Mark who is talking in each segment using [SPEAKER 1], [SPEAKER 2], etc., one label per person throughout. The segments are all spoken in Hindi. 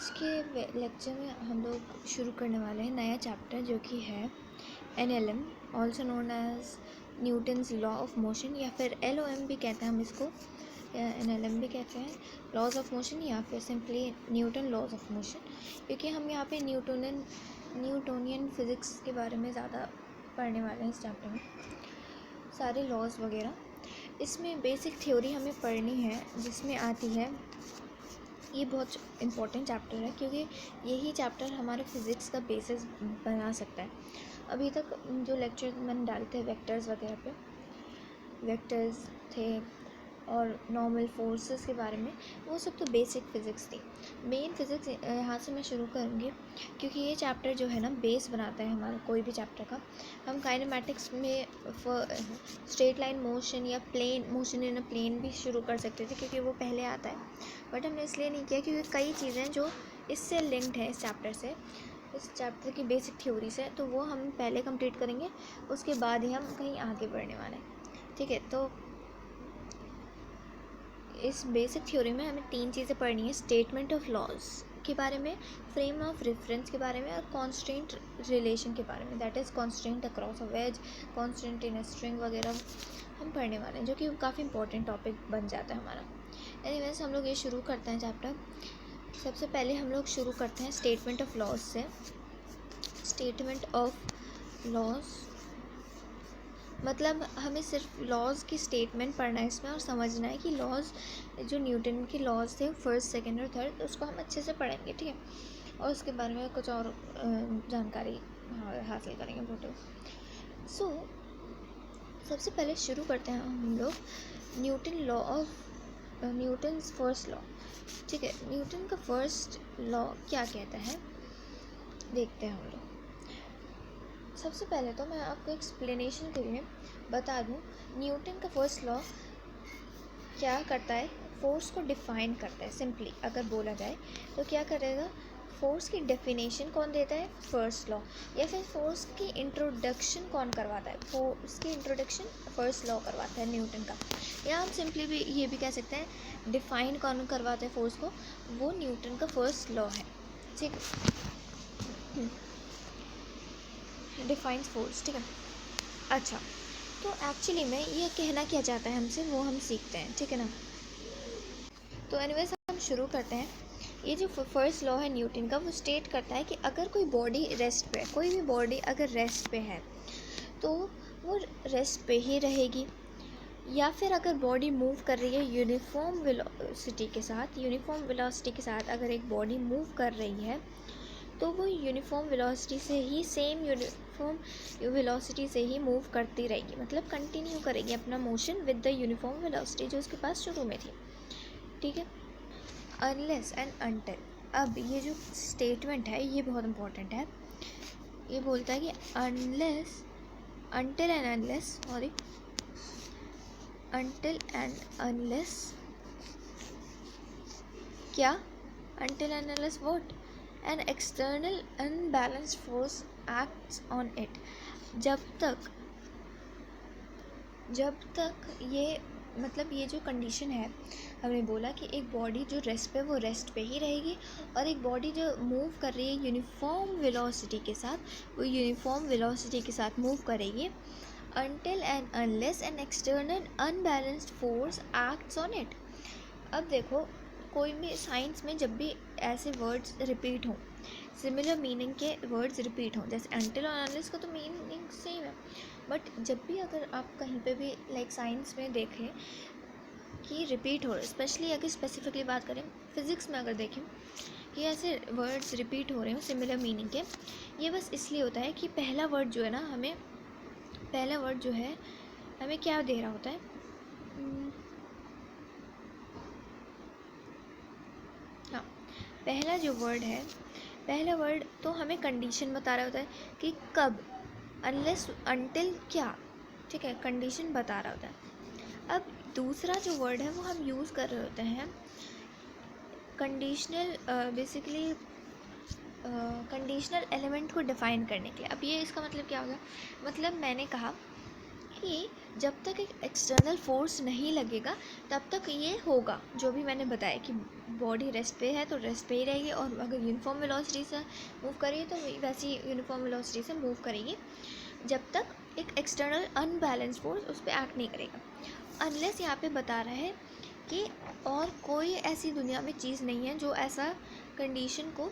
[SPEAKER 1] आज के लेक्चर में हम लोग शुरू करने वाले हैं नया चैप्टर जो कि है NLM, also known as Newton's law of motion, या फिर LOM भी कहते हैं हम इसको, या NLM भी कहते हैं, लॉज ऑफ मोशन, या फिर simply Newton laws of motion, क्योंकि हम यहाँ पे न्यूटोनियन फिज़िक्स के बारे में ज़्यादा पढ़ने वाले हैं इस चैप्टर में, सारे लॉज वगैरह। इसमें बेसिक थ्योरी हमें पढ़नी है जिसमें आती है, ये बहुत इम्पोर्टेंट चैप्टर है क्योंकि यही चैप्टर हमारे फिज़िक्स का बेसिस बना सकता है। अभी तक जो लेक्चर मैंने डाले थे वेक्टर्स वगैरह पे, वेक्टर्स थे और नॉर्मल फोर्सेस के बारे में, वो सब तो बेसिक फ़िज़िक्स थी। मेन फ़िज़िक्स यहाँ से मैं शुरू करूँगी क्योंकि ये चैप्टर जो है ना बेस बनाता है हमारा कोई भी चैप्टर का। हम काइनेमैटिक्स में स्ट्रेट लाइन मोशन या plane motion in a plane भी शुरू कर सकते थे क्योंकि वो पहले आता है, बट हमने इसलिए नहीं किया क्योंकि कई चीज़ें जो इससे लिंक्ड है इस चैप्टर से, इस चैप्टर की बेसिक थ्योरी से, तो वो हम पहले कंप्लीट करेंगे, उसके बाद ही हम कहीं आगे बढ़ने वाले हैं। ठीक है, तो इस बेसिक थ्योरी में हमें 3 चीज़ें पढ़नी है: स्टेटमेंट ऑफ लॉज के बारे में, फ्रेम ऑफ रेफरेंस के बारे में, और कॉन्स्टेंट रिलेशन के बारे में, that is constant across a wedge, constant in a string वगैरह हम पढ़ने वाले हैं, जो कि काफ़ी इंपॉर्टेंट टॉपिक बन जाता है हमारा। एनीवेज हम लोग ये शुरू करते हैं चैप्टर। सबसे पहले हम लोग शुरू करते हैं स्टेटमेंट ऑफ लॉज से। स्टेटमेंट ऑफ लॉज मतलब हमें सिर्फ लॉज की स्टेटमेंट पढ़ना है इसमें और समझना है कि लॉज जो न्यूटन के लॉज थे फर्स्ट, सेकंड और थर्ड, उसको हम अच्छे से पढ़ेंगे, ठीक है, और उसके बारे में कुछ और जानकारी हासिल करेंगे टोटल। सो सबसे पहले शुरू करते हैं हम लोग न्यूटन्स फर्स्ट लॉ। ठीक है, न्यूटन का फर्स्ट लॉ क्या कहता है देखते हैं हम लोग। सबसे पहले तो मैं आपको एक्सप्लेनेशन के लिए बता दूं, न्यूटन का फर्स्ट लॉ क्या करता है, फोर्स को डिफाइन करता है। सिंपली अगर बोला जाए तो क्या करेगा, फोर्स की डेफिनेशन कौन देता है, फर्स्ट लॉ, या फिर फोर्स की इंट्रोडक्शन कौन करवाता है, फोर्स की इंट्रोडक्शन फर्स्ट लॉ करवाता है न्यूटन का। या हम सिंपली भी ये भी कह सकते हैं डिफाइन कौन करवाता है फोर्स को, वो न्यूटन का फर्स्ट लॉ है। ठीक है, डिफाइंस फोर्स, ठीक है। अच्छा, तो एक्चुअली में ये कहना क्या चाहता है हमसे, वो हम सीखते हैं, ठीक है ना। तो एनीवेज हम शुरू करते हैं। ये जो फर्स्ट लॉ है न्यूटन का, वो स्टेट करता है कि अगर कोई बॉडी रेस्ट पे है, कोई भी बॉडी अगर रेस्ट पे है तो वो रेस्ट पे ही रहेगी, या फिर अगर बॉडी मूव कर रही है यूनिफॉर्म वेलोसिटी के साथ, अगर एक बॉडी मूव कर रही है तो वो यूनिफॉर्म वेलोसिटी से ही, सेम यूनिफॉर्म वेलोसिटी से ही मूव करती रहेगी, मतलब कंटिन्यू करेगी अपना motion with the uniform velocity जो उसके पास शुरू में थी, ठीक है। अनलेस एंड अनटिल, अब ये जो स्टेटमेंट है ये बहुत इंपॉर्टेंट है। ये बोलता है कि अनटिल एंड अनलेस क्या, until and unless what, an external unbalanced force acts on it. जब तक ये, मतलब ये जो कंडीशन है, हमने बोला कि एक बॉडी जो रेस्ट पे, वो रेस्ट पे ही रहेगी, और एक बॉडी जो मूव कर रही है यूनिफॉर्म वेलोसिटी के साथ, वो यूनिफॉर्म वेलोसिटी के साथ मूव करेगी until and unless an external unbalanced force acts on it. अब देखो, कोई भी साइंस में जब भी ऐसे वर्ड्स रिपीट हों, सिमिलर मीनिंग के वर्ड्स रिपीट हों, जैसे अनटिल और अनलेस का तो मीनिंग सेम है, बट जब भी अगर आप कहीं पे भी लाइक साइंस में देखें कि रिपीट हो रहे, स्पेशली अगर स्पेसिफिकली बात करें फिज़िक्स में, अगर देखें कि ऐसे वर्ड्स रिपीट हो रहे हो सिमिलर मीनिंग के, ये बस इसलिए होता है कि पहला वर्ड जो है ना, हमें क्या दे रहा होता है, हाँ, पहला वर्ड तो हमें कंडीशन बता रहा होता है कि कब, अनलेस अनटिल क्या, ठीक है, कंडीशन बता रहा होता है। अब दूसरा जो वर्ड है वो हम यूज़ कर रहे होते हैं कंडीशनल, बेसिकली कंडीशनल एलिमेंट को डिफ़ाइन करने के लिए। अब ये इसका मतलब क्या होगा, मतलब मैंने कहा कि जब तक एक एक्सटर्नल फोर्स नहीं लगेगा तब तक ये होगा। जो भी मैंने बताया कि बॉडी रेस्ट पे है तो रेस्ट पे ही रहेगी, और अगर यूनिफॉर्म वेलोसिटी से मूव करेगी तो वैसी यूनिफॉर्म वेलोसिटी से मूव करेगी, जब तक एक एक्सटर्नल अनबैलेंस फोर्स उस पर एक्ट नहीं करेगा। अनलेस यहाँ पे बता रहा है कि और कोई ऐसी दुनिया में चीज़ नहीं है जो ऐसा कंडीशन को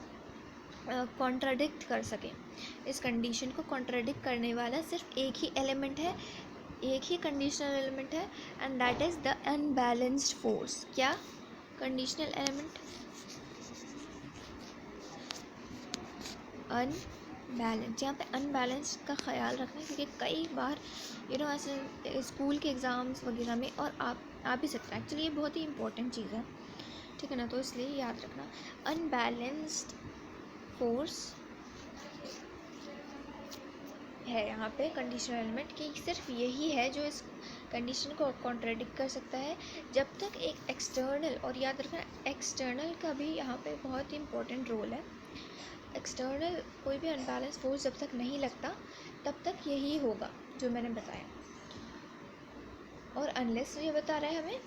[SPEAKER 1] कॉन्ट्राडिक्ट कर सके। इस कंडीशन को कॉन्ट्राडिक्ट करने वाला सिर्फ एक ही एलिमेंट है, एक ही कंडीशनल एलिमेंट है, and that is the unbalanced force. क्या कंडीशनल एलिमेंट? अनबैलेंस। यहाँ पे अनबैलेंस का ख्याल रखना, क्योंकि कई बार ऐसे स्कूल के एग्ज़ाम्स वगैरह में और आ भी सकता है। एक्चुअली ये बहुत ही इंपॉर्टेंट चीज़ है, ठीक है ना, तो इसलिए याद रखना अनबैलेंस्ड फोर्स है यहाँ पे कंडीशनल एलिमेंट, कि सिर्फ यही है जो इस कंडीशन को कॉन्ट्राडिक्ट कर सकता है। जब तक एक एक्सटर्नल, और याद रखना एक्सटर्नल का भी यहाँ पे बहुत ही इंपॉर्टेंट रोल है। एक्सटर्नल कोई भी अनबैलेंस फोर्स जब तक नहीं लगता तब तक यही होगा जो मैंने बताया। और अनलेस ये बता रहा है हमें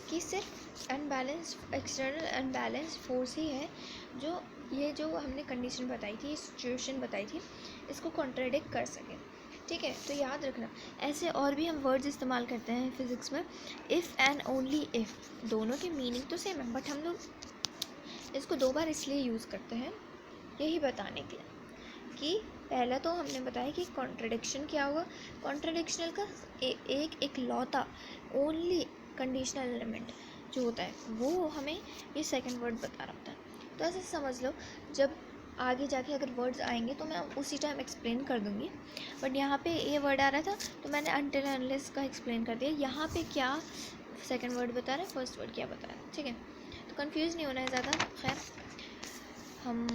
[SPEAKER 1] कि सिर्फ अनबैलेंस एक्सटर्नल अनबैलेंस फोर्स ही है जो ये जो हमने कंडीशन बताई थी, सिचुएशन बताई थी, इसको कॉन्ट्राडिक्ट कर सके, ठीक है। तो याद रखना ऐसे और भी हम वर्ड्स इस्तेमाल करते हैं फिज़िक्स में, इफ़ एंड ओनली इफ़। दोनों की मीनिंग तो सेम है, बट हम लोग इसको दो बार इसलिए यूज़ करते हैं यही बताने के लिए कि पहला तो हमने बताया कि कॉन्ट्रडिक्शन क्या होगा। कॉन्ट्रडिक्शनल का एक लौता ओनली कंडीशनल एलिमेंट जो होता है वो हमें ये सेकंड वर्ड बता रहा होता है। तो ऐसे समझ लो, जब आगे जाके अगर वर्ड्स आएंगे तो मैं उसी टाइम एक्सप्लेन कर दूँगी, बट यहाँ पे ये वर्ड आ रहा था तो मैंने अनटिल अनलेस का एक्सप्लेन कर दिया। यहाँ पे क्या सेकंड वर्ड बता रहा है, फर्स्ट वर्ड क्या बता रहा है, ठीक है। तो कंफ्यूज नहीं होना है ज़्यादा। खैर हम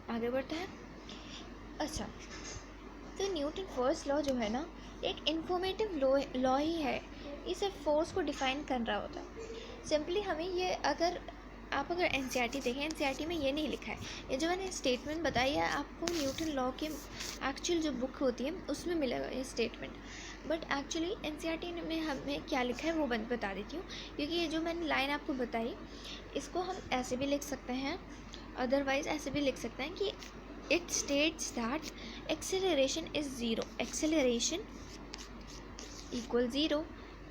[SPEAKER 1] आगे बढ़ते हैं। अच्छा, तो न्यूटन फर्स्ट लॉ जो है ना, एक इन्फॉर्मेटिव लॉ ही है। ये सिर्फ फोर्स को डिफ़ाइन कर रहा होता है। सिंपली हमें ये अगर एनसीईआरटी देखें, एनसीईआरटी में ये नहीं लिखा है। ये जो मैंने स्टेटमेंट बताई है आपको न्यूटन लॉ के एक्चुअल जो बुक होती है उसमें मिलेगा ये स्टेटमेंट, बट एक्चुअली एनसीईआरटी में हमें क्या लिखा है वो बता देती हूँ। क्योंकि ये जो मैंने लाइन आपको बताई इसको हम ऐसे भी लिख सकते हैं, अदरवाइज़ ऐसे भी लिख सकते हैं कि it states that acceleration is zero, acceleration equal zero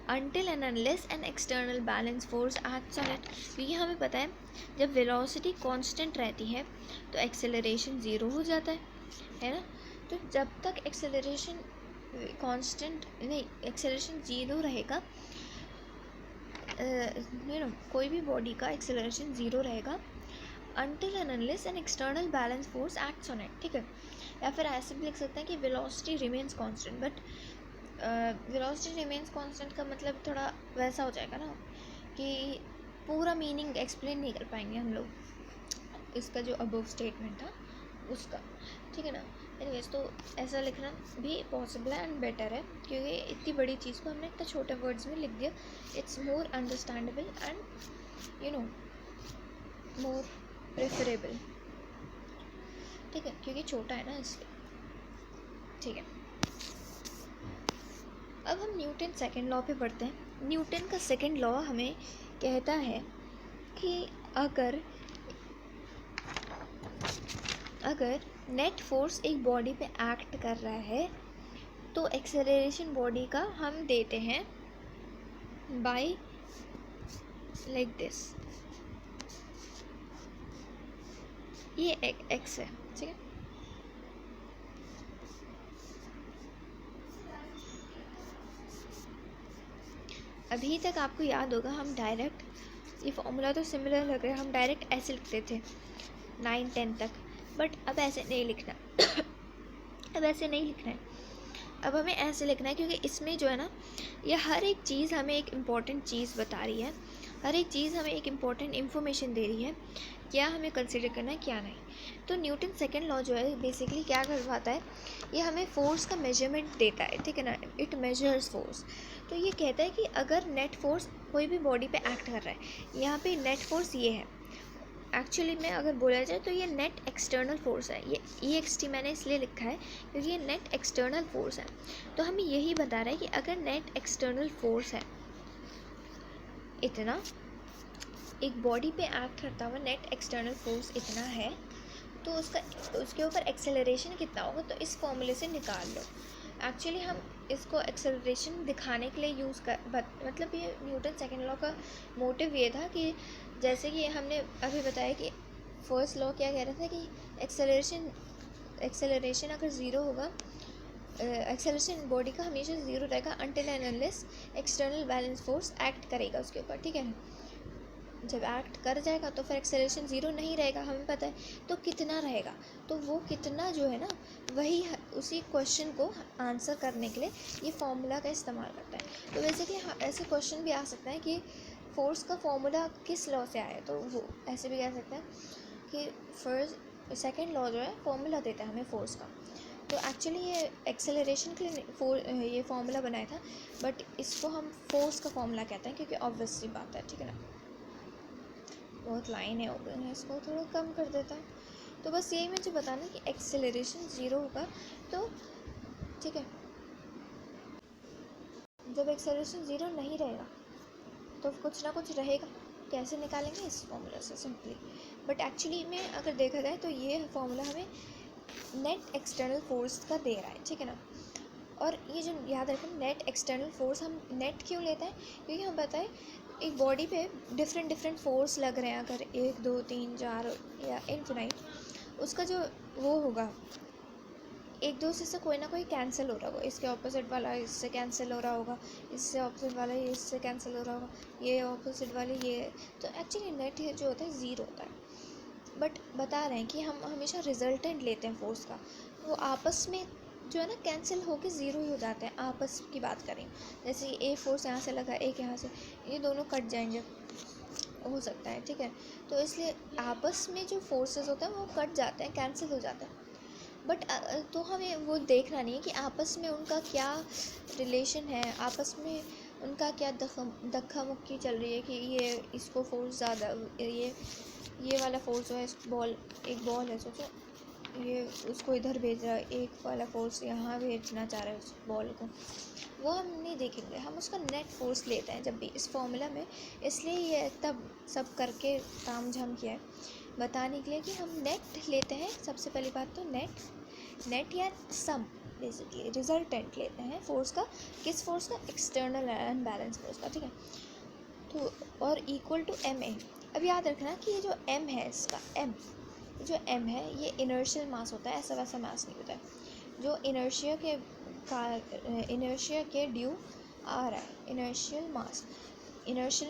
[SPEAKER 1] until and unless an external balance force acts on it। क्योंकि हमें पता है जब वेलोसिटी कांस्टेंट रहती है तो एक्सेलरेशन ज़ीरो हो जाता है ना। तो जब तक एक्सेलरेशन कांस्टेंट नहीं, एक्सेलरेशन ज़ीरो रहेगा, कोई भी बॉडी का एक्सेलरेशन ज़ीरो रहेगा until and unless an external balance force acts on it, ठीक है। या फिर ऐसे भी लिख सकते हैं कि velocity remains constant, but velocity remains constant का मतलब थोड़ा वैसा हो जाएगा ना कि पूरा मीनिंग एक्सप्लेन नहीं कर पाएंगे हम लोग इसका जो अबव स्टेटमेंट था उसका, ठीक है ना। एनीवेज तो ऐसा लिखना भी पॉसिबल है एंड बेटर है, क्योंकि इतनी बड़ी चीज़ को हमने इतना छोटे वर्ड्स में लिख दिया। It's more understandable and more preferable, ठीक है, क्योंकि छोटा है ना इसलिए, ठीक है। अब हम न्यूटन सेकंड लॉ पे पढ़ते हैं। न्यूटन का सेकंड लॉ हमें कहता है कि अगर नेट फोर्स एक बॉडी पे एक्ट कर रहा है तो एक्सेलरेशन बॉडी का हम देते हैं बाय लाइक दिस, ये एक्स है, ठीक है। अभी तक आपको याद होगा हम डायरेक्ट, ये फॉर्मूला तो सिमिलर लग रहा है, हम डायरेक्ट ऐसे लिखते थे 9-10 तक, बट अब ऐसे नहीं लिखना अब ऐसे नहीं लिखना है, अब हमें ऐसे लिखना है, क्योंकि इसमें जो है ना ये हर एक चीज़ हमें एक इम्पॉर्टेंट चीज़ बता रही है, हर एक चीज़ हमें एक इम्पॉर्टेंट इन्फॉर्मेशन दे रही है, क्या हमें कंसिडर करना है क्या नहीं। तो न्यूटन सेकंड लॉ जो है बेसिकली क्या करवाता है, ये हमें फोर्स का मेजरमेंट देता है, ठीक है ना, इट मेजर्स फोर्स। तो ये कहता है कि अगर नेट फोर्स कोई भी बॉडी पे एक्ट कर रहा है, यहाँ पे नेट फोर्स ये है, एक्चुअली में अगर बोला जाए तो ये नेट एक्सटर्नल फोर्स है। ये EXT मैंने इसलिए लिखा है क्योंकि ये नेट एक्सटर्नल फोर्स है। तो हमें यही बता रहा है कि अगर नेट एक्सटर्नल फोर्स है इतना, एक बॉडी पे एक्ट करता हुआ नेट एक्सटर्नल फोर्स इतना है, तो उसके ऊपर एक्सेलरेशन कितना होगा, तो इस फॉर्मूले से निकाल लो। एक्चुअली हम इसको एक्सेलरेशन दिखाने के लिए यूज़ कर मतलब ये न्यूटन सेकेंड लॉ का मोटिव ये था कि जैसे कि हमने अभी बताया कि फर्स्ट लॉ क्या कह रहा था कि एक्सेलरेशन अगर ज़ीरो होगा, एक्सेलरेशन बॉडी का हमेशा ज़ीरो रहेगा until and unless external balance force act करेगा उसके ऊपर, ठीक है। जब एक्ट कर जाएगा तो फिर एक्सेलरेशन ज़ीरो नहीं रहेगा, हमें पता है। तो कितना रहेगा, तो वो कितना जो है ना, वही उसी क्वेश्चन को आंसर करने के लिए ये फॉर्मूला का इस्तेमाल करता है। तो बेसिकली ऐसे क्वेश्चन भी आ सकता है कि फोर्स का फॉर्मूला किस लॉ से आया, तो वो ऐसे भी कह सकते हैं कि सेकेंड लॉ जो है फॉर्मूला देता है हमें फोर्स का। तो एक्चुअली ये एक्सेलरेशन के लिए ये फॉर्मूला बनाया था, बट इसको हम फोर्स का फॉर्मूला कहते हैं क्योंकि ऑब्वियस सी बात है, ठीक है ना। बहुत लाइन है, इसको थोड़ा कम कर देता है। तो बस यही मुझे बताना कि एक्सेलरेशन ज़ीरो होगा, तो ठीक है। जब एक्सेलरेशन ज़ीरो नहीं रहेगा तो कुछ ना कुछ रहेगा, कैसे निकालेंगे इस फॉर्मूला से सिंपली। बट एक्चुअली में अगर देखा जाए तो ये फॉर्मूला हमें नेट एक्सटर्नल फोर्स का दे रहा है, ठीक है ना। और ये जो याद रखें नेट एक्सटर्नल फोर्स, हम नेट क्यों लेते हैं, क्योंकि हम बताएं एक बॉडी पे डिफरेंट फोर्स लग रहे हैं, अगर 1 2 3 4 या इनफिनाइट, उसका जो वो होगा एक दूसरे से कोई ना कोई कैंसिल हो रहा होगा। इसके ऑपोजिट वाला इससे कैंसिल हो रहा होगा, इससे ऑपोजिट वाला इससे कैंसिल हो रहा होगा, ये ऑपोजिट वाले ये। तो एक्चुअली नेट जो होता है ज़ीरो होता है। बट बता रहे हैं कि हम हमेशा रिजल्टेंट लेते हैं फोर्स का, वो आपस में जो है ना कैंसिल होके ज़ीरो ही हो जाते हैं। आपस की बात करें, जैसे ए फोर्स यहाँ से लगा, एक यहाँ से, ये दोनों कट जाएंगे, हो सकता है, ठीक है। तो इसलिए आपस में जो फोर्सेस होते हैं वो कट जाते हैं, कैंसिल हो जाते हैं। बट तो हमें वो देखना नहीं है कि आपस में उनका क्या रिलेशन है, आपस में उनका क्या धक्का मुक्की चल रही है कि ये इसको फोर्स ज़्यादा, ये वाला फोर्स जो है, एक बॉल है, सोचो ये उसको इधर भेज रहा है, एक वाला फोर्स यहाँ भेजना चाह रहा है उस बॉल को, वो हम नहीं देखेंगे। हम उसका नेट फोर्स लेते हैं जब भी इस फॉर्मूला में। इसलिए ये तब सब करके ताम झाम किया है बताने के लिए कि हम नेट लेते हैं। सबसे पहली बात तो नेट या सम बेसिकली रिजल्टेंट लेते हैं फोर्स का। किस फोर्स का? एक्सटर्नल अनबैलेंस फोर्स का, ठीक है। तो और इक्वल टू MA। अब याद रखना कि ये जो M है, इसका जो M है ये इनर्शियल मास होता है, ऐसा वैसा मास नहीं होता है जो इनर्शिया के ड्यू आ रहा है। इनर्शियल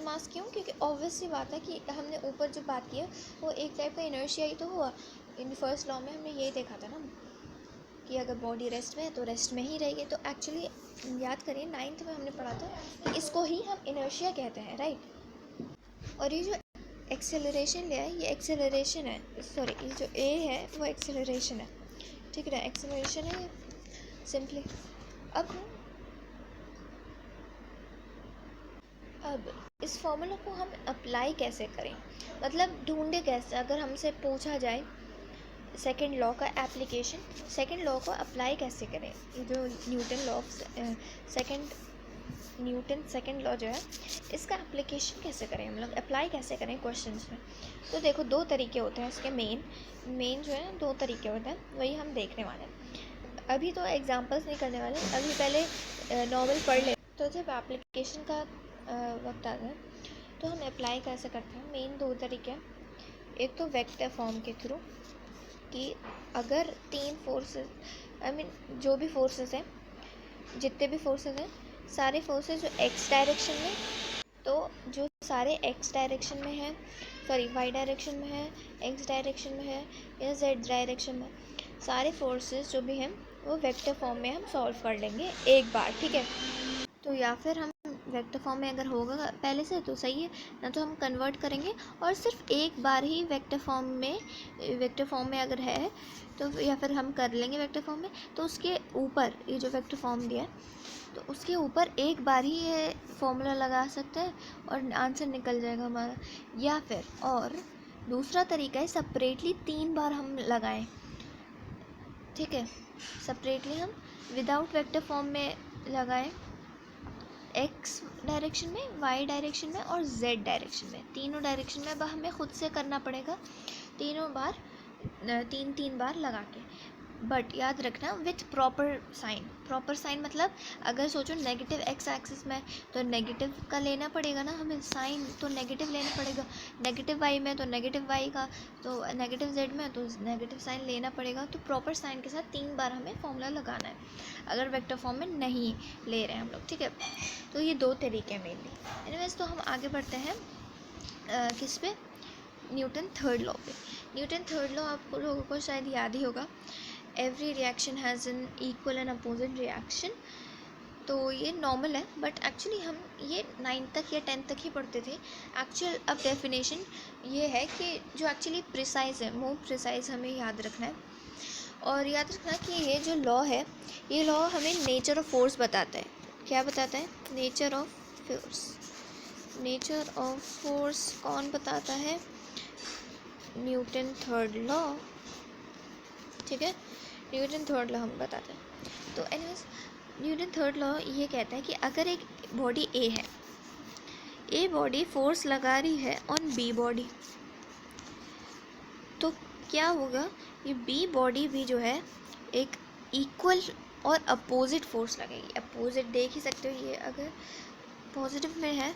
[SPEAKER 1] मास क्यों? क्योंकि ऑब्वियस सी बात है कि हमने ऊपर जो बात की है वो एक टाइप का इनर्शिया ही तो हुआ। इन फर्स्ट लॉ में हमने यही देखा था ना कि अगर बॉडी रेस्ट में है तो रेस्ट में ही रहेगी। तो एक्चुअली याद करिए 9th में हमने पढ़ा था कि इसको ही हम इनर्शिया कहते हैं, राइट। और ये जो एक्सेलरेशन लिया है ये एक्सेलरेशन है, सॉरी ये जो A है वो एक्सेलरेशन है, ठीक है। एक्सेलरेशन है सिंपली। अब इस फॉर्मूला को हम अप्लाई कैसे करें, मतलब ढूंढे कैसे। अगर हमसे पूछा जाए सेकेंड लॉ का एप्लीकेशन, सेकेंड लॉ को अप्लाई कैसे करें, ये जो न्यूटन सेकेंड लॉ जो है इसका एप्लीकेशन कैसे करें, हम लोग अप्लाई कैसे करें क्वेश्चंस में। तो देखो दो तरीके होते हैं इसके, मेन जो है 2 तरीके होते हैं, वही हम देखने वाले हैं। अभी तो एग्जांपल्स नहीं करने वाले, अभी पहले नॉवल पढ़ ले। तो जब एप्लीकेशन का वक्त आता है तो हम अप्लाई कैसे करते हैं। मेन 2 तरीके हैं, एक तो वेक्टर फॉर्म के थ्रू कि अगर 3 फोर्सेस, जो भी फोर्सेस हैं, जितने भी फोर्सेस हैं, सारे फोर्सेस जो एक्स डायरेक्शन में, तो जो सारे एक्स डायरेक्शन में है, सॉरी वाई डायरेक्शन में है, एक्स डायरेक्शन में है या जेड डायरेक्शन में, सारे फोर्सेस जो भी हैं वो वेक्टर फॉर्म में हम सॉल्व कर लेंगे एक बार, ठीक है। तो या फिर हम वेक्टर फॉर्म में अगर होगा पहले से तो सही है, ना तो हम कन्वर्ट करेंगे और सिर्फ एक बार ही वेक्टर फॉर्म में अगर है तो, या फिर हम कर लेंगे वेक्टर फॉर्म में, तो उसके ऊपर ये जो वेक्टर फॉर्म दिया है तो उसके ऊपर एक बार ही ये फॉर्मूला लगा सकते हैं और आंसर निकल जाएगा हमारा। या फिर और दूसरा तरीका है सेपरेटली 3 बार हम लगाएं, ठीक है। सेपरेटली हम विदाउट वेक्टर फॉर्म में लगाएं, एक्स डायरेक्शन में, वाई डायरेक्शन में और जेड डायरेक्शन में, तीनों डायरेक्शन में। अब हमें खुद से करना पड़ेगा तीनों बार, 3 बार लगा के। बट याद रखना with proper sign. Proper sign मतलब अगर सोचो नेगेटिव एक्स एक्सिस में तो नेगेटिव का लेना पड़ेगा ना हमें साइन, तो नेगेटिव लेना पड़ेगा। नेगेटिव वाई में तो नेगेटिव वाई का, तो नेगेटिव जेड में तो नेगेटिव साइन लेना पड़ेगा। तो प्रॉपर साइन के साथ 3 बार हमें फॉर्मूला लगाना है अगर वेक्टर फॉर्म में नहीं ले रहे हैं हम लोग, ठीक है। तो ये 2 तरीके हैं मेनली। एनीवेज तो हम आगे बढ़ते हैं किस पे, न्यूटन थर्ड लॉ पे। न्यूटन थर्ड लॉ आप लोगों को शायद याद ही होगा, every reaction has an equal and opposite reaction. तो ये नॉर्मल है, बट एक्चुअली हम ये 9th तक या 10th तक ही पढ़ते थे। एक्चुअल अब डेफिनेशन ये है कि जो एक्चुअली प्रिसाइज है, मोर प्रिसाइज हमें याद रखना है। और याद रखना कि ये जो लॉ है, ये लॉ हमें नेचर ऑफ फोर्स बताता है। क्या बताता है? Nature of force. Nature of force कौन बताता है? न्यूटन थर्ड लॉ, ठीक है। न्यूटन थर्ड लॉ हम बताते हैं। तो एनीवेज न्यूटन थर्ड लॉ ये कहता है कि अगर एक बॉडी ए है, ए बॉडी फोर्स लगा रही है ऑन बी बॉडी, तो क्या होगा, ये बी बॉडी भी जो है एक इक्वल और अपोजिट फोर्स लगेगी। अपोजिट देख ही सकते हो, ये अगर पॉजिटिव में है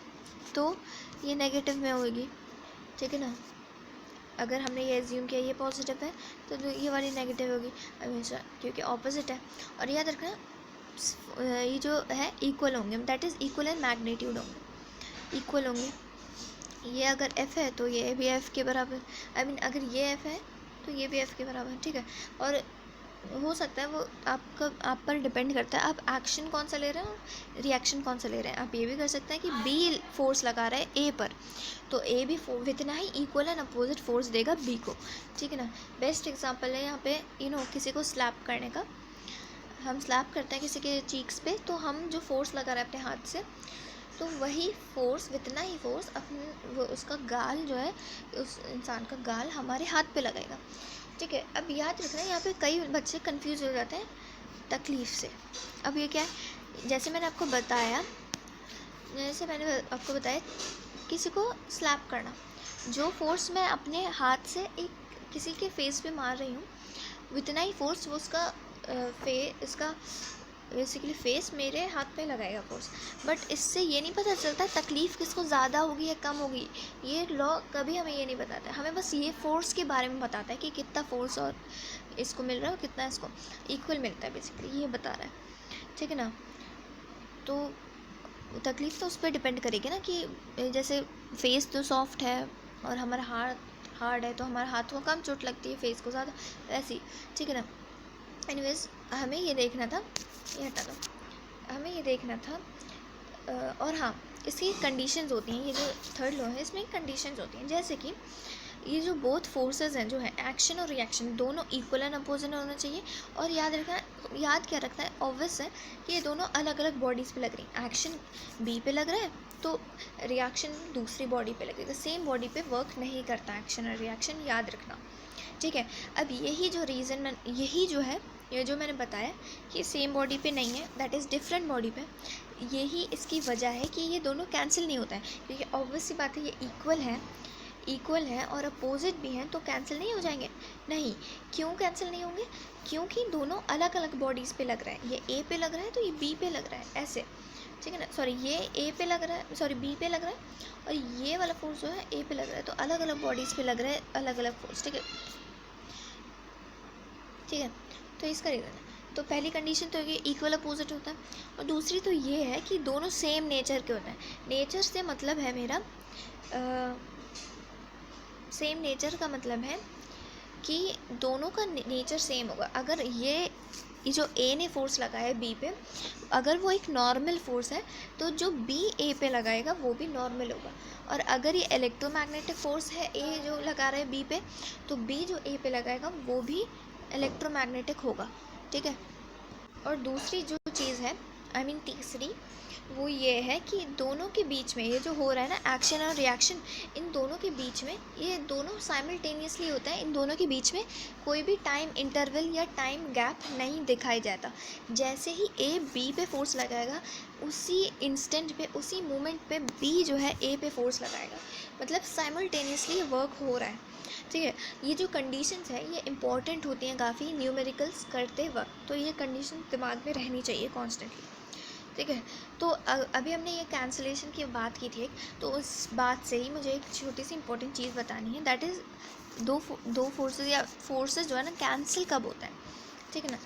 [SPEAKER 1] तो ये नेगेटिव में होगी, ठीक है ना। अगर हमने ये एज्यूम किया ये पॉजिटिव है तो ये वाली नेगेटिव होगी हमेशा, क्योंकि ऑपोजिट है। और याद रखना ये जो है इक्वल होंगे, that is equal and magnitude होंगे, इक्वल होंगे। ये अगर एफ़ है तो ये भी एफ़ के बराबर, आई मीन अगर ये एफ़ है तो ये भी एफ़ के बराबर, ठीक है। और हो सकता है वो आप पर डिपेंड करता है आप एक्शन कौन सा ले रहे हो, रिएक्शन कौन सा ले रहे हैं। आप ये भी कर सकते हैं कि बी फोर्स लगा रहा है ए पर, तो ए भी इतना ही इक्वल एंड अपोजिट फोर्स देगा बी को, ठीक है ना। बेस्ट एग्जांपल है यहाँ पे किसी को स्लैप करने का। हम स्लैप करते हैं किसी के चीक्स पे, तो हम जो फोर्स लगा रहे हैं अपने हाथ से, तो वही फोर्स, इतना ही फोर्स अपने उसका गाल जो है, उस इंसान का गाल हमारे हाथ पे लगाएगा, ठीक है। अब याद रखना यहाँ पे कई बच्चे कंफ्यूज हो जाते हैं तकलीफ़ से। अब ये क्या है, जैसे मैंने आपको बताया किसी को स्लैप करना, जो फोर्स मैं अपने हाथ से एक किसी के फेस पे मार रही हूँ, उतना ही फोर्स वो उसका इसका बेसिकली फेस मेरे हाथ पे लगाएगा फोर्स। बट इससे ये नहीं पता चलता तकलीफ़ किसको ज़्यादा होगी या कम होगी, ये लॉ कभी हमें ये नहीं बताता है। हमें बस ये फोर्स के बारे में बताता है कि कितना फोर्स और इसको मिल रहा है और कितना इसको इक्वल मिलता है, बेसिकली ये बता रहा है, ठीक है ना। तो तकलीफ़ तो उस पर डिपेंड करेगी ना, कि जैसे फेस तो सॉफ्ट है और हमारा हार्ड है, तो हमारे हाथ को कम चोट लगती है, फेस को ज़्यादा, ऐसी, ठीक है ना। एनीवेज हमें ये देखना था, ये हटा दो, हमें ये देखना था। और हाँ, इसकी कंडीशंस होती हैं, ये जो थर्ड लॉ है इसमें कंडीशंस होती हैं, जैसे कि ये जो बोथ फोर्सेस हैं जो है एक्शन और रिएक्शन, दोनों इक्वल एंड अपोजिट होना चाहिए। और याद क्या रखना है, ऑब्वियस है कि ये दोनों अलग अलग बॉडीज़ पे लग रही हैं। एक्शन बी पे लग रहा है तो रिएक्शन दूसरी बॉडी पे लगेगा, सेम बॉडी पे वर्क नहीं करता एक्शन और रिएक्शन, याद रखना, ठीक है। अब यही जो है, ये जो मैंने बताया कि सेम बॉडी पे नहीं है, दैट इज़ डिफरेंट बॉडी पे, यही इसकी वजह है कि ये दोनों कैंसिल नहीं होता है, क्योंकि ऑब्वियस सी बात है ये इक्वल है और अपोजिट भी हैं, तो कैंसिल नहीं हो जाएंगे। नहीं, क्यों कैंसिल नहीं होंगे? क्योंकि दोनों अलग अलग बॉडीज़ पे लग रहा है, ये ए पे लग रहा है तो ये बी पे लग रहा है, ऐसे, ठीक है ना। सॉरी, ये ए पे लग रहा है, सॉरी बी पे लग रहा है, और ये वाला फोर्स जो है ए पे लग रहा है, तो अलग अलग बॉडीज़ पे लग रहा है अलग अलग फोर्स, ठीक है। तो इसका रीज़न है, तो पहली कंडीशन तो ये इक्वल अपोजिट होता है, और दूसरी तो ये है कि दोनों सेम नेचर के होते हैं। नेचर से मतलब है मेरा सेम नेचर का मतलब है कि दोनों का नेचर सेम होगा। अगर ये जो ए ने फोर्स लगाया है बी पे, अगर वो एक नॉर्मल फोर्स है तो जो बी ए पे लगाएगा वो भी नॉर्मल होगा। और अगर ये इलेक्ट्रोमैग्नेटिक फोर्स है ए जो लगा रहा है बी पे, तो बी जो ए पे लगाएगा वो भी इलेक्ट्रोमैग्नेटिक होगा, ठीक है। और दूसरी जो चीज़ है, तीसरी वो ये है कि दोनों के बीच में ये जो हो रहा है ना, एक्शन और रिएक्शन, इन दोनों के बीच में ये दोनों साइमल्टेनियसली होता है। इन दोनों के बीच में कोई भी टाइम इंटरवल या टाइम गैप नहीं दिखाई जाता। जैसे ही ए बी पे फोर्स लगाएगा, उसी इंस्टेंट पे, उसी मोमेंट पे बी जो है ए पे फोर्स लगाएगा। मतलब साइमल्टेनियसली वर्क हो रहा है। ठीक है, ये जो कंडीशंस है ये इंपॉर्टेंट होती हैं काफ़ी न्यूमेरिकल्स करते वक्त, तो ये कंडीशन दिमाग में रहनी चाहिए कॉन्स्टेंटली। ठीक है, तो अभी हमने ये कैंसिलेशन की बात की थी, तो उस बात से ही मुझे एक छोटी सी इंपॉर्टेंट चीज़ बतानी है, दैट इज़ दो फोर्सेस या फोर्सेस जो है ना कैंसिल कब होता है। ठीक है ना,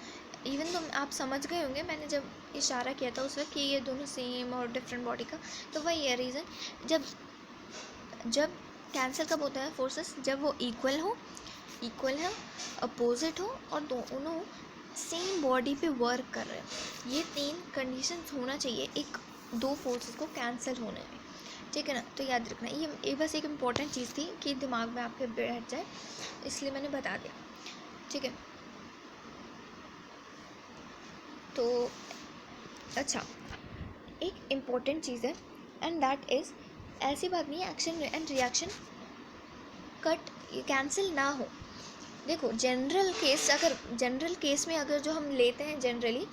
[SPEAKER 1] इवन तो आप समझ गए होंगे मैंने जब इशारा किया था उस वक्त कि ये दोनों सेम और डिफरेंट बॉडी का, तो वही है रीज़न। जब कैंसिल कब होता है फोर्सेस, जब वो इक्वल हो, अपोजिट हो और दोनों सेम बॉडी पे वर्क कर रहे हो। ये 3 कंडीशंस होना चाहिए एक दो फोर्सेस को कैंसिल होने में। ठीक है ना, तो याद रखना, ये बस एक इम्पॉर्टेंट चीज़ थी कि दिमाग में आपके बैठ जाए, इसलिए मैंने बता दिया। ठीक है, तो अच्छा, एक इम्पॉर्टेंट चीज़ है एंड दैट इज़, ऐसी बात नहीं है action and reaction cut cancel ना हो। देखो जनरल केस में अगर जो हम लेते हैं जनरली,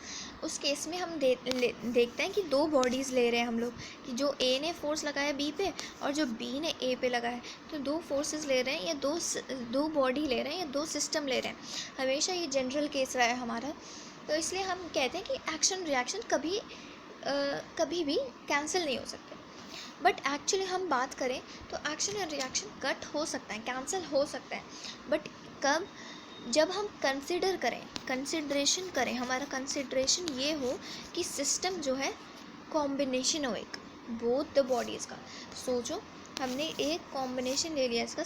[SPEAKER 1] उस केस में हम देखते हैं कि 2 बॉडीज़ ले रहे हैं हम लोग, कि जो ए ने फोर्स लगाया बी पे और जो बी ने ए पे लगाया, तो 2 फोर्सेस ले रहे हैं या दो बॉडी ले रहे हैं या 2 सिस्टम ले रहे हैं। हमेशा ये जनरल केस रहा है हमारा, तो इसलिए हम कहते हैं कि एक्शन रिएक्शन कभी भी कैंसिल नहीं हो सकते। बट एक्चुअली हम बात करें तो एक्शन और रिएक्शन कट हो सकता है, कैंसिल हो सकता है, बट कब, जब हम कंसिडरेशन करें, हमारा कंसिडरेशन ये हो कि सिस्टम जो है कॉम्बिनेशन हो एक बोथ द बॉडीज़ का। सोचो, हमने एक कॉम्बिनेशन ले लिया इसका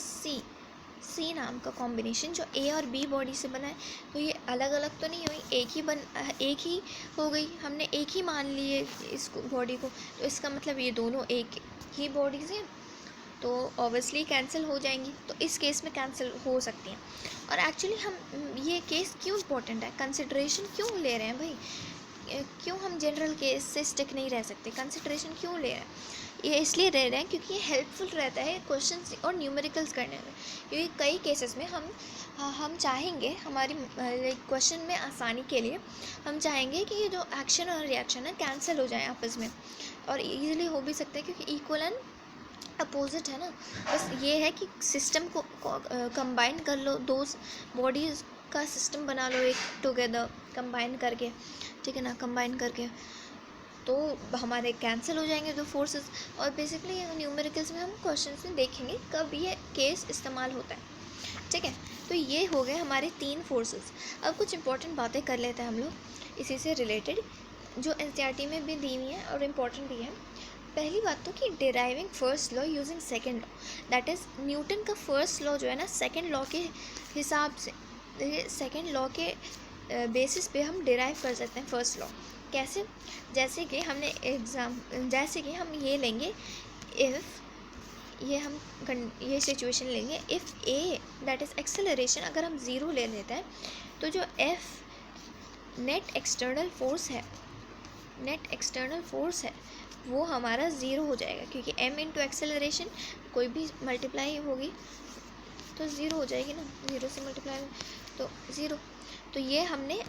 [SPEAKER 1] सी नाम का कॉम्बिनेशन, जो ए और बी बॉडी से बना है, तो ये अलग अलग तो नहीं हुई, एक ही हो गई, हमने एक ही मान लिए इस बॉडी को, तो इसका मतलब ये दोनों एक ही बॉडीज़ हैं, तो ऑब्वियसली कैंसिल हो जाएंगी। तो इस केस में कैंसिल हो सकती हैं। और एक्चुअली हम ये केस क्यों इम्पोर्टेंट है, कंसिडरेशन क्यों ले रहे हैं भाई, क्यों हम जनरल केस से स्टिक नहीं रह सकते, कंसिडरेशन क्यों ले रहे हैं, ये इसलिए रह रहे हैं क्योंकि ये हेल्पफुल रहता है क्वेश्चंस और न्यूमेरिकल्स करने में। क्योंकि कई केसेस में हम चाहेंगे, हमारी क्वेश्चन में आसानी के लिए हम चाहेंगे कि ये जो एक्शन और रिएक्शन है कैंसिल हो जाए आपस में, और इजीली हो भी सकता है क्योंकि इक्वल एंड अपोजिट है ना। बस ये है कि सिस्टम को कंबाइन कर लो, 2 बॉडीज़ का सिस्टम बना लो एक टुगेदर कंबाइन करके। ठीक है ना, कंबाइन करके तो हमारे कैंसिल हो जाएंगे 2 फोर्सेस। और बेसिकली न्यूमेरिकल्स में हम क्वेश्चंस में देखेंगे कब ये केस इस्तेमाल होता है। ठीक है, तो ये हो गए हमारे 3 फोर्सेस। अब कुछ इंपॉर्टेंट बातें कर लेते हैं हम लोग इसी से रिलेटेड, जो एनसीईआरटी में भी दी हुई है और इम्पॉर्टेंट भी है। पहली बात तो कि deriving first law using second law, that is Newton का फर्स्ट लॉ जो है ना, सेकंड लॉ के हिसाब से, सेकंड लॉ के बेसिस पे हम डिराइव कर सकते हैं फर्स्ट लॉ। कैसे, जैसे कि हम ये लेंगे, इफ़ ये सिचुएशन लेंगे, if A that is acceleration अगर हम 0 ले लेते हैं, तो जो एफ नेट एक्सटर्नल फोर्स है वो हमारा 0 हो जाएगा, क्योंकि m इंटू एक्सेलरेशन कोई भी मल्टीप्लाई होगी तो 0 हो जाएगी ना, 0 से मल्टीप्लाई तो 0। तो ये हमने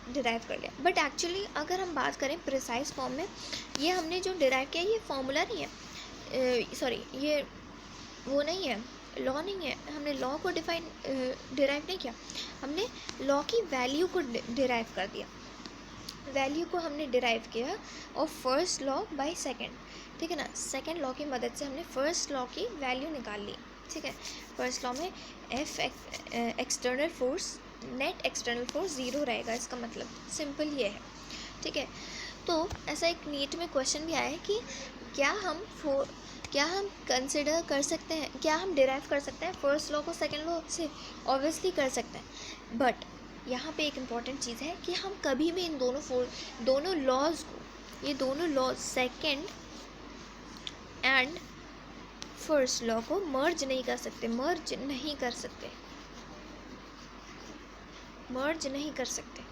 [SPEAKER 1] डिराइव कर लिया। बट एक्चुअली अगर हम बात करें प्रिसाइज फॉर्म में, ये हमने जो डिराइव किया ये फॉर्मूला नहीं है, सॉरी ये वो नहीं है, लॉ नहीं है, हमने लॉ को डिराइव नहीं किया, हमने लॉ की वैल्यू को डिराइव कर दिया। वैल्यू को हमने डिराइव किया और फर्स्ट लॉ बाय सेकंड। ठीक है ना, सेकंड लॉ की मदद से हमने फर्स्ट लॉ की वैल्यू निकाल ली। ठीक है, फर्स्ट लॉ में F external force, net external force 0 रहेगा, इसका मतलब सिंपल ये है। ठीक है, तो ऐसा एक नीट में क्वेश्चन भी आया है कि क्या हम कंसिडर कर सकते हैं, क्या हम डिराइव कर सकते हैं फर्स्ट लॉ को सेकंड लॉ से, ऑब्वियसली कर सकते हैं। बट यहाँ पे एक इम्पॉर्टेंट चीज़ है कि हम कभी भी इन दोनों लॉज को, ये दोनों laws second and first law को मर्ज नहीं कर सकते,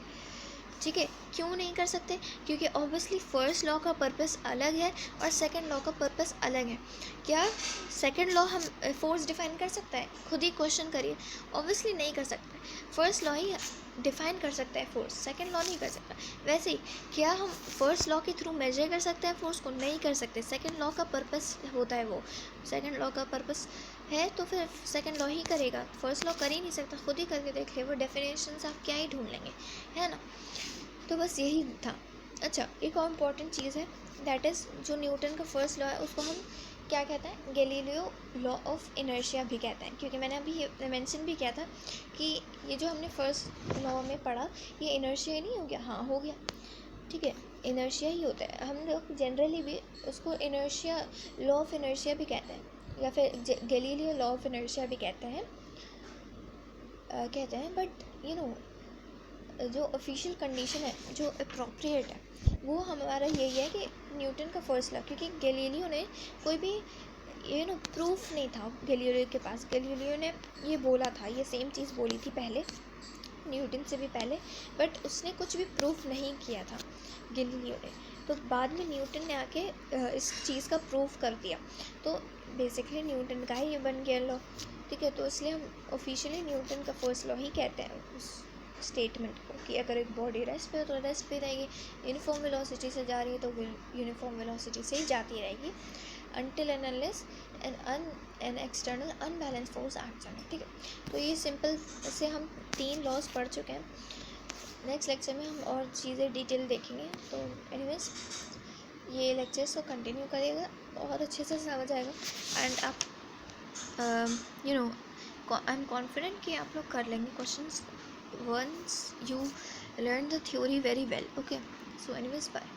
[SPEAKER 1] ठीक है, क्यों नहीं कर सकते? क्योंकि ऑब्वियसली फर्स्ट लॉ का पर्पस अलग है और सेकंड लॉ का पर्पस अलग है। क्या सेकंड लॉ हम फोर्स डिफाइन कर सकता है? खुद ही क्वेश्चन करिए, ऑब्वियसली नहीं कर सकता। फर्स्ट लॉ ही डिफाइन कर सकता है फोर्स, सेकंड लॉ नहीं कर सकता। वैसे ही क्या हम फर्स्ट लॉ के थ्रू मेजर कर सकते हैं फोर्स को? नहीं कर सकते। सेकंड लॉ का पर्पस होता है वो, सेकंड लॉ का पर्पस है तो फिर सेकंड लॉ ही करेगा, फर्स्ट लॉ कर ही नहीं सकता। खुद ही करके देख ले, वो डेफिनेशंस आप क्या ही ढूंढ लेंगे, है ना। तो बस यही था। अच्छा, एक और इम्पॉर्टेंट चीज़ है, दैट इज़ जो न्यूटन का फर्स्ट लॉ है उसको हम क्या कहते हैं? गैलीलियो लॉ ऑफ इनर्शिया भी कहते हैं। क्योंकि मैंने अभी ये मेंशन भी किया था कि ये जो हमने फर्स्ट लॉ में पढ़ा ये इनर्शिया ही नहीं हो गया? हाँ हो गया, ठीक है, इनर्शिया ही होता है। हम लोग जनरली भी उसको इनर्शिया लॉ ऑफ इनर्शिया भी कहते हैं या फिर गैलीलियो लॉ ऑफ इनर्शिया भी कहते हैं बट यू नो जो ऑफिशियल कंडीशन है, जो अप्रोप्रिएट है, वो हमारा यही है कि न्यूटन का फर्स्ट लॉ। क्योंकि गैलीलियो ने कोई भी प्रूफ नहीं था गैलीलियो के पास। गैलीलियो ने ये बोला था, ये सेम चीज़ बोली थी पहले, न्यूटन से भी पहले, बट उसने कुछ भी प्रूफ नहीं किया था गैलीलियो ने। तो बाद में न्यूटन ने आके इस चीज़ का प्रूफ कर दिया। तो बेसिकली न्यूटन का ही ये बन गया लॉ, ठीक है। तो इसलिए हम ऑफिशियली न्यूटन का फर्स्ट लॉ ही कहते हैं उस स्टेटमेंट को कि अगर एक बॉडी रेस्ट पे हो तो रेस्ट पे रहेगी, यूनिफॉर्म वेलोसिटी से जा रही है तो यूनिफॉर्म वेलोसिटी से ही जाती रहेगी, until and unless an external unbalanced force acts on it, ठीक है। तो ये सिंपल से हम 3 लॉज पढ़ चुके हैं। नेक्स्ट लेक्चर में हम और चीज़ें डिटेल देखेंगे। तो एनीवेज ये लेक्चर्स को कंटिन्यू करिएगा, और अच्छे से समझ आएगा। एंड आप आई एम कॉन्फिडेंट कि आप लोग कर लेंगे questions once you learn the theory very well. Okay, so anyways, bye.